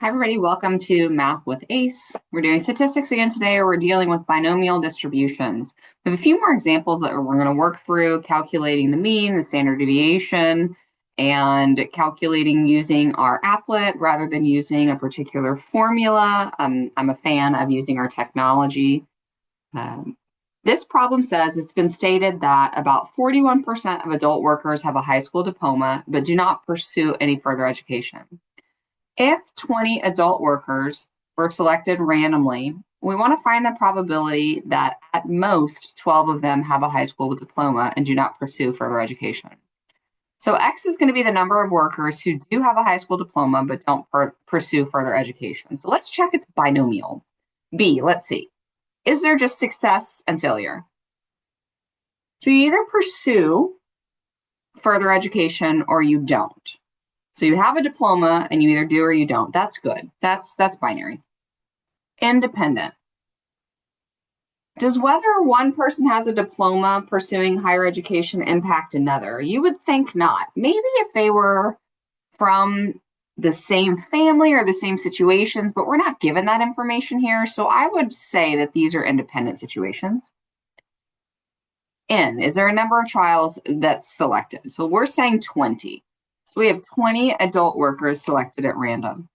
Hi everybody, welcome to Math with ACE. We're doing statistics again today, or we're dealing with binomial distributions. We have a few more examples that we're going to work through, calculating the mean, the standard deviation, and calculating using our applet rather than using a particular formula. I'm a fan of using our technology. This problem says it's been stated that about 41% of adult workers have a high school diploma, but do not pursue any further education. If 20 adult workers were selected randomly, we want to find the probability that at most 12 of them have a high school diploma and do not pursue further education. So X is going to be the number of workers who do have a high school diploma but don't pursue further education. So let's check its binomial. B, let's see. Is there just success and failure? So you either pursue further education or you don't. So you have a diploma and you either do or you don't. That's good. That's binary. Independent. Does whether one person has a diploma pursuing higher education impact another? You would think not. Maybe if they were from the same family or the same situations, but we're not given that information here. So I would say that these are independent situations. N, is there a number of trials that's selected? So we're saying 20. So we have 20 adult workers selected at random.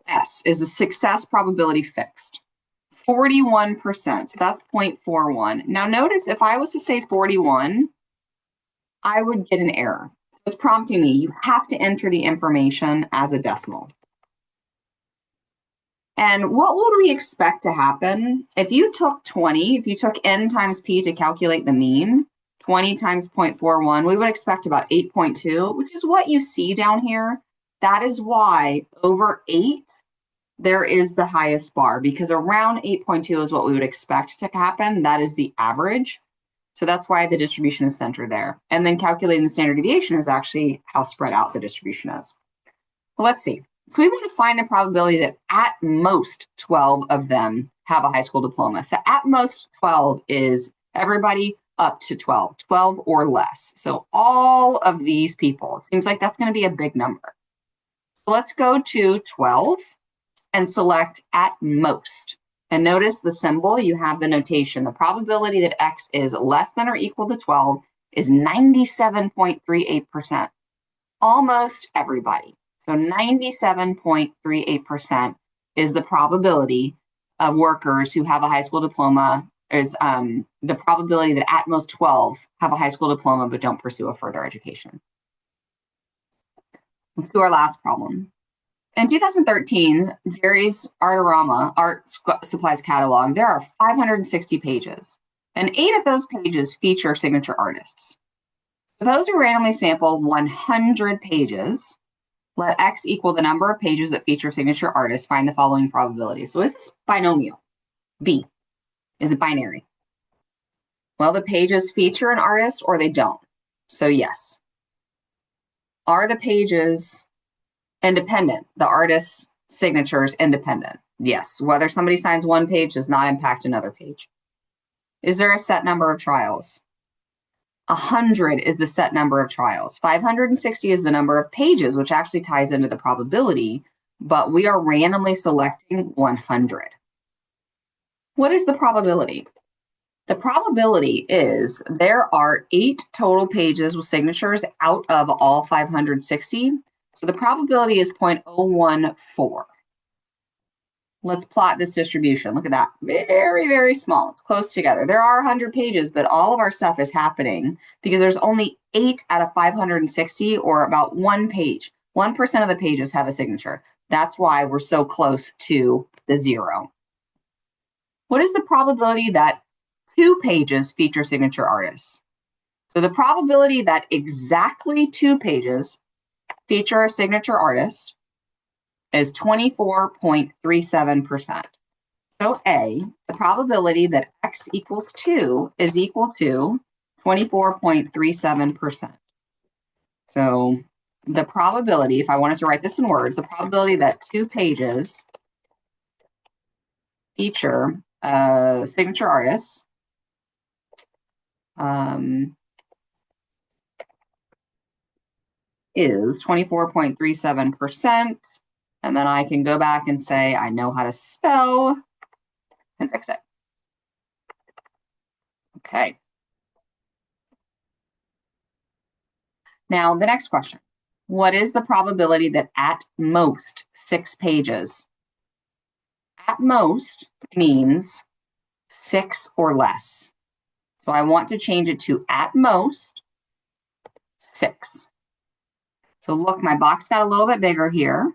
S, is the success probability fixed? 41%, so that's 0.41. Now notice if I was to say 41, I would get an error. It's prompting me, you have to enter the information as a decimal. And what would we expect to happen? If you took n times p to calculate the mean, 20 times 0.41, we would expect about 8.2, which is what you see down here. That is why over 8, there is the highest bar, because around 8.2 is what we would expect to happen. That is the average. So that's why the distribution is centered there. And then calculating the standard deviation is actually how spread out the distribution is. Well, let's see. So we want to find the probability that at most 12 of them have a high school diploma. So at most 12 is everybody up to 12 or less. So all of these people, it seems like that's going to be a big number. So let's go to 12 and select at most. And notice the symbol, you have the notation. The probability that X is less than or equal to 12 is 97.38%. Almost everybody. So 97.38% is the probability of workers who have a high school diploma, is the probability that at most 12 have a high school diploma but don't pursue a further education. Let's do our last problem. In 2013, Jerry's Artorama art supplies catalog, there are 560 pages, and 8 of those pages feature signature artists. Suppose we randomly sample 100 pages. Let X equal the number of pages that feature signature artists. Find the following probability. So is this binomial? B. Is it binary? Well, the pages feature an artist or they don't. So yes. Are the pages independent? The artist's signature is independent. Yes. Whether somebody signs one page does not impact another page. Is there a set number of trials? 100 is the set number of trials. 560 is the number of pages, which actually ties into the probability, but we are randomly selecting 100. What is the probability? The probability is there are 8 total pages with signatures out of all 560. So the probability is 0.014. Let's plot this distribution. Look at that. Very, very small, close together. There are 100 pages, but all of our stuff is happening because there's only 8 out of 560, or about 1 page. 1% of the pages have a signature. That's why we're so close to the 0. What is the probability that 2 pages feature signature artists? So the probability that exactly 2 pages feature a signature artist is 24.37%. So A, the probability that X equals 2 is equal to 24.37%. So the probability, if I wanted to write this in words, the probability that 2 pages feature signature artists is 24.37%. And then I can go back and say, I know how to spell and fix it. Okay. Now, the next question. What is the probability that at most 6 pages? At most means 6 or less. So I want to change it to at most 6. So look, my box got a little bit bigger here.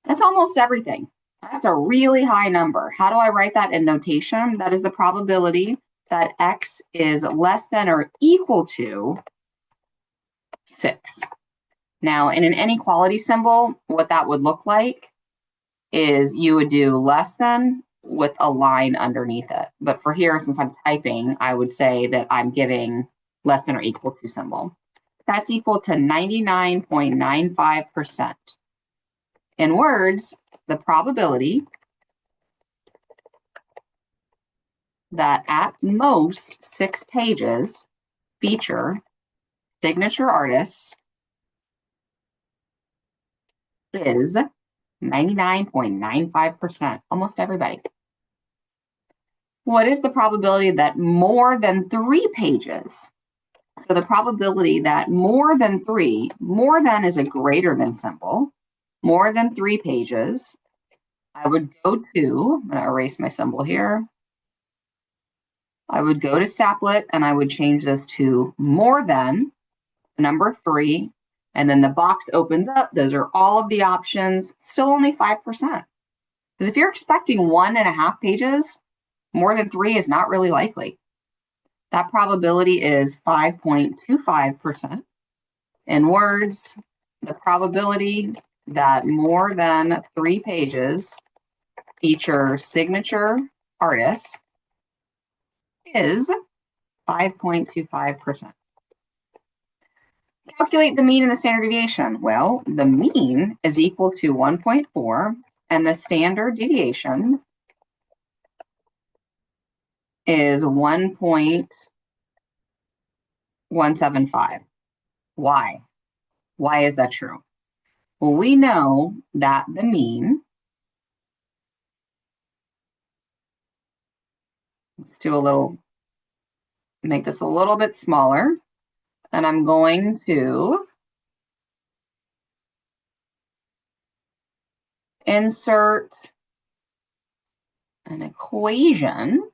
That's almost everything. That's a really high number. How do I write that in notation? That is the probability that x is less than or equal to 6. Now, in an inequality symbol, what that would look like is you would do less than with a line underneath it. But for here, since I'm typing, I would say that I'm giving less than or equal to symbol. That's equal to 99.95%. In words, the probability that at most 6 pages feature signature artists is 99.95%, almost everybody. What is the probability that more than 3 pages? So the probability that more than 3, more than is a greater than symbol, more than 3 pages, I would go to, I'm going to erase my symbol here. I would go to Stapplet and I would change this to more than number 3, and then the box opens up. Those are all of the options, still only 5%. Because if you're expecting 1.5 pages, more than 3 is not really likely. That probability is 5.25%. In words, the probability that more than 3 pages feature signature artists is 5.25%. Calculate the mean and the standard deviation. Well, the mean is equal to 1.4, and the standard deviation is 1.175. Why? Why is that true? Well, we know that the mean, let's do a little, make this a little bit smaller, and I'm going to insert an equation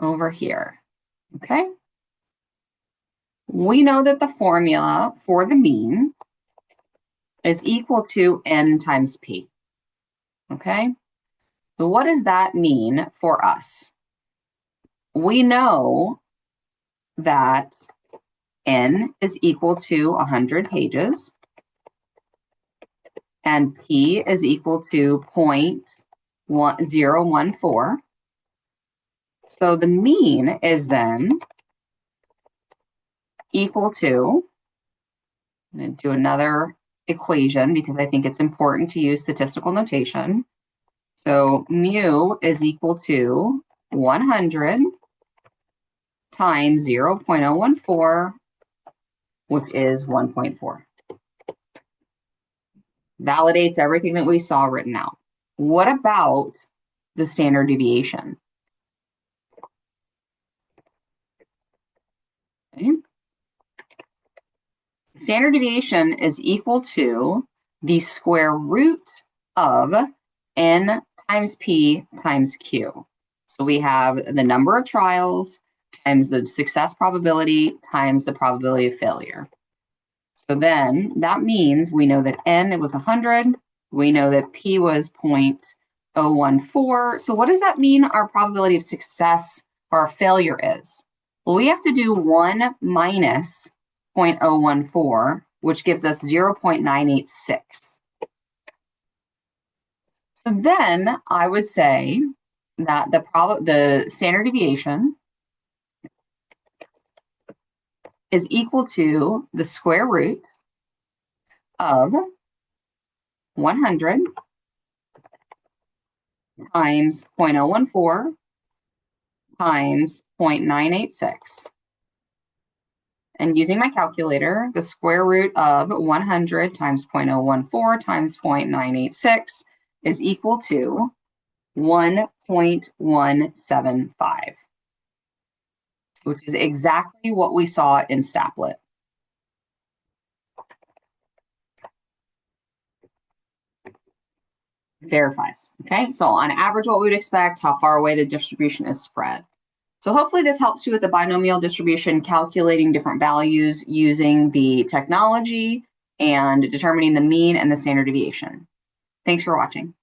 over here, okay? We know that the formula for the mean is equal to n times p, okay? So what does that mean for us? We know that n is equal to 100 pages, and p is equal to 0.014. So the mean is then equal to, I'm going to do another equation because I think it's important to use statistical notation. So mu is equal to 100 times 0.014, which is 1.4. Validates everything that we saw written out. What about the standard deviation? Okay. Standard deviation is equal to the square root of n times p times q. So we have the number of trials times the success probability times the probability of failure. So then that means we know that n was 100. We know that p was 0.014. So what does that mean our probability of success or our failure is? Well, we have to do 1 minus 0.014, which gives us 0.986. So then I would say that the standard deviation is equal to the square root of 100 times 0.014 times 0.986. And using my calculator, the square root of 100 times 0.014 times 0.986 is equal to 1.175, which is exactly what we saw in Stapplet. Verifies. Okay, so on average, what we would expect, how far away the distribution is spread. So hopefully this helps you with the binomial distribution, calculating different values using the technology and determining the mean and the standard deviation. Thanks for watching.